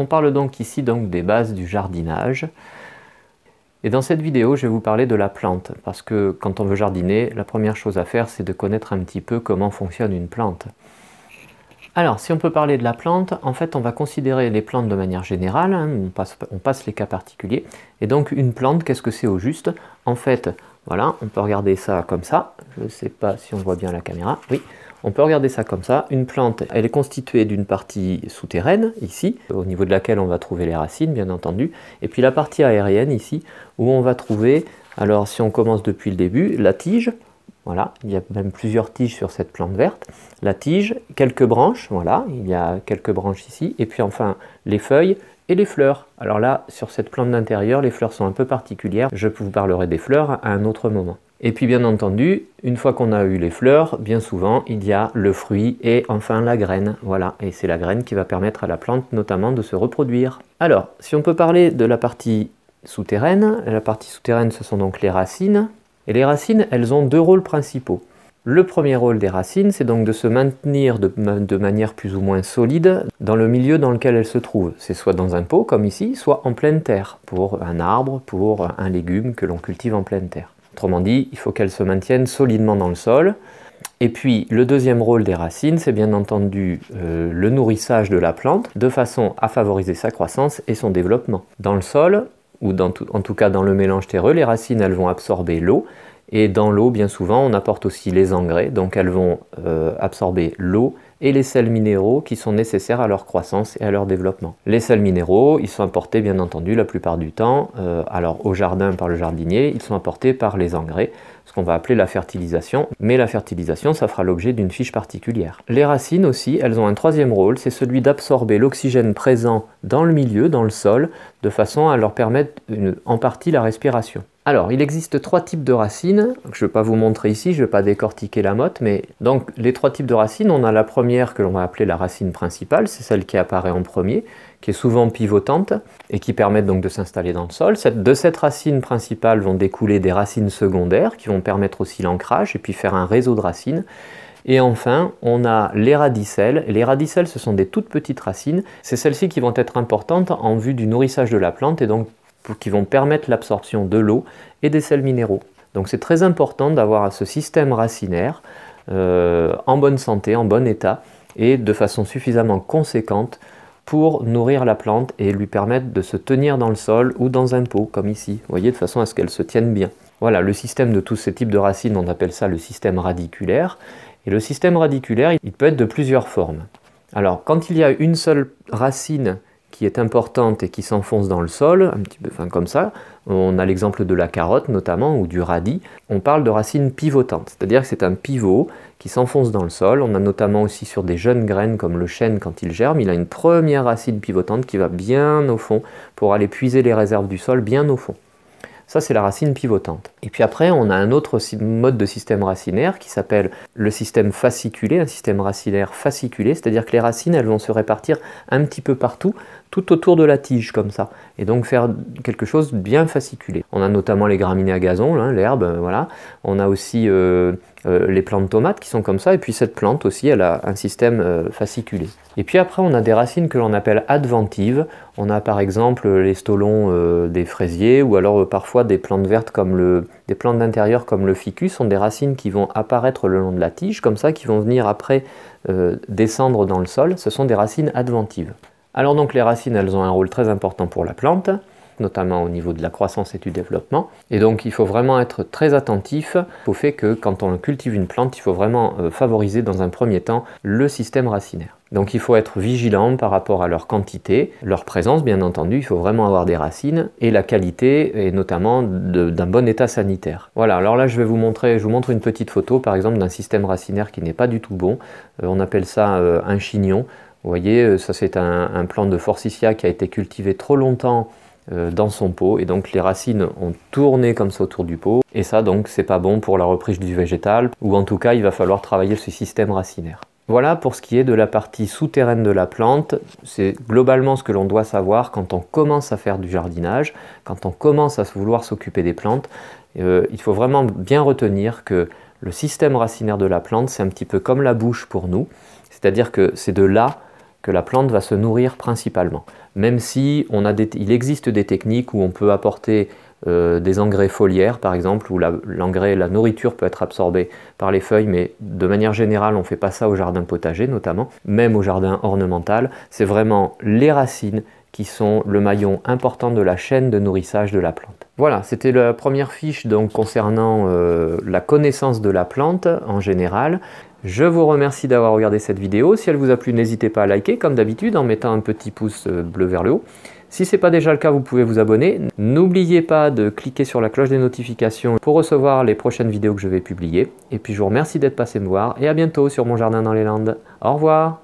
On parle donc ici des bases du jardinage. Et dans cette vidéo, je vais vous parler de la plante, parce que quand on veut jardiner, la première chose à faire, c'est de connaître un petit peu comment fonctionne une plante. Alors, si on peut parler de la plante, en fait, on va considérer les plantes de manière générale, hein, on passe les cas particuliers. Et donc, une plante, qu'est-ce que c'est au juste? En fait, voilà, on peut regarder ça comme ça. Je ne sais pas si on voit bien la caméra. Oui, on peut regarder ça comme ça. Une plante, elle est constituée d'une partie souterraine, ici, au niveau de laquelle on va trouver les racines, bien entendu. Et puis la partie aérienne, ici, où on va trouver, alors si on commence depuis le début, la tige. Voilà, il y a même plusieurs tiges sur cette plante verte. La tige, quelques branches, voilà, il y a quelques branches ici. Et puis enfin, les feuilles et les fleurs. Alors là, sur cette plante d'intérieur, les fleurs sont un peu particulières. Je vous parlerai des fleurs à un autre moment. Et puis bien entendu, une fois qu'on a eu les fleurs, bien souvent, il y a le fruit et enfin la graine. Voilà, et c'est la graine qui va permettre à la plante notamment de se reproduire. Alors, si on peut parler de la partie souterraine ce sont donc les racines. Et les racines, elles ont deux rôles principaux. Le premier rôle des racines, c'est donc de se maintenir de manière plus ou moins solide dans le milieu dans lequel elles se trouvent. C'est soit dans un pot, comme ici, soit en pleine terre, pour un arbre, pour un légume que l'on cultive en pleine terre. Autrement dit, il faut qu'elles se maintiennent solidement dans le sol. Et puis, le deuxième rôle des racines, c'est bien entendu le nourrissage de la plante, de façon à favoriser sa croissance et son développement. Dans le sol, ou en tout cas dans le mélange terreux, les racines, elles vont absorber l'eau. Et dans l'eau, bien souvent, on apporte aussi les engrais, donc elles vont absorber l'eau et les sels minéraux qui sont nécessaires à leur croissance et à leur développement. Les sels minéraux, ils sont apportés bien entendu la plupart du temps, alors au jardin par le jardinier, ils sont apportés par les engrais, ce qu'on va appeler la fertilisation, mais la fertilisation, ça fera l'objet d'une fiche particulière. Les racines aussi, elles ont un troisième rôle, c'est celui d'absorber l'oxygène présent dans le milieu, dans le sol, de façon à leur permettre en partie la respiration. Alors, il existe trois types de racines, je ne vais pas vous montrer ici, je ne vais pas décortiquer la motte, mais donc les trois types de racines, on a la première que l'on va appeler la racine principale, c'est celle qui apparaît en premier, qui est souvent pivotante et qui permet donc de s'installer dans le sol. De cette racine principale vont découler des racines secondaires qui vont permettre aussi l'ancrage et puis faire un réseau de racines. Et enfin, on a les radicelles. Les radicelles, ce sont des toutes petites racines. C'est celles-ci qui vont être importantes en vue du nourrissage de la plante et donc qui vont permettre l'absorption de l'eau et des sels minéraux. Donc c'est très important d'avoir ce système racinaire en bonne santé, en bon état et de façon suffisamment conséquente pour nourrir la plante et lui permettre de se tenir dans le sol ou dans un pot, comme ici, vous voyez, de façon à ce qu'elle se tienne bien. Voilà, le système de tous ces types de racines, on appelle ça le système radiculaire. Et le système radiculaire, il peut être de plusieurs formes. Alors, quand il y a une seule racine qui est importante et qui s'enfonce dans le sol, un petit peu comme ça, on a l'exemple de la carotte notamment, ou du radis, on parle de racines pivotantes, c'est-à-dire que c'est un pivot qui s'enfonce dans le sol. On a notamment aussi sur des jeunes graines comme le chêne quand il germe, il a une première racine pivotante qui va bien au fond pour aller puiser les réserves du sol bien au fond. Ça, c'est la racine pivotante. Et puis après, on a un autre mode de système racinaire qui s'appelle le système fasciculé, un système racinaire fasciculé, c'est-à-dire que les racines, elles vont se répartir un petit peu partout, tout autour de la tige, comme ça, et donc faire quelque chose de bien fasciculé. On a notamment les graminées à gazon, hein, l'herbe, voilà. On a aussi les plantes tomates qui sont comme ça, et puis cette plante aussi, elle a un système fasciculé. Et puis après, on a des racines que l'on appelle adventives. On a par exemple les stolons des fraisiers, ou alors parfois des plantes vertes comme des plantes d'intérieur comme le ficus, sont des racines qui vont apparaître le long de la tige, comme ça, qui vont venir après descendre dans le sol. Ce sont des racines adventives. Alors donc les racines, elles ont un rôle très important pour la plante, notamment au niveau de la croissance et du développement. Et donc il faut vraiment être très attentif au fait que quand on cultive une plante, il faut vraiment favoriser dans un premier temps le système racinaire. Donc il faut être vigilant par rapport à leur quantité, leur présence bien entendu, il faut vraiment avoir des racines, et la qualité, et notamment d'un bon état sanitaire. Voilà, alors là je vous montre une petite photo par exemple d'un système racinaire qui n'est pas du tout bon, on appelle ça un chignon. Vous voyez, ça c'est un plant de Forsythia qui a été cultivé trop longtemps dans son pot, et donc les racines ont tourné comme ça autour du pot, et ça donc c'est pas bon pour la reprise du végétal, ou en tout cas il va falloir travailler ce système racinaire. Voilà pour ce qui est de la partie souterraine de la plante. C'est globalement ce que l'on doit savoir quand on commence à faire du jardinage, quand on commence à vouloir s'occuper des plantes. Il faut vraiment bien retenir que le système racinaire de la plante, c'est un petit peu comme la bouche pour nous, c'est-à-dire que c'est de là que la plante va se nourrir principalement. Même si il existe des techniques où on peut apporter des engrais foliaires par exemple, où l'engrais, la nourriture peut être absorbée par les feuilles, mais de manière générale on ne fait pas ça au jardin potager notamment, même au jardin ornemental. C'est vraiment les racines qui sont le maillon important de la chaîne de nourrissage de la plante. Voilà, c'était la première fiche donc concernant la connaissance de la plante en général. Je vous remercie d'avoir regardé cette vidéo. Si elle vous a plu, n'hésitez pas à liker comme d'habitude en mettant un petit pouce bleu vers le haut. Si ce n'est pas déjà le cas, vous pouvez vous abonner. N'oubliez pas de cliquer sur la cloche des notifications pour recevoir les prochaines vidéos que je vais publier. Et puis je vous remercie d'être passé me voir et à bientôt sur Mon Jardin dans les Landes. Au revoir!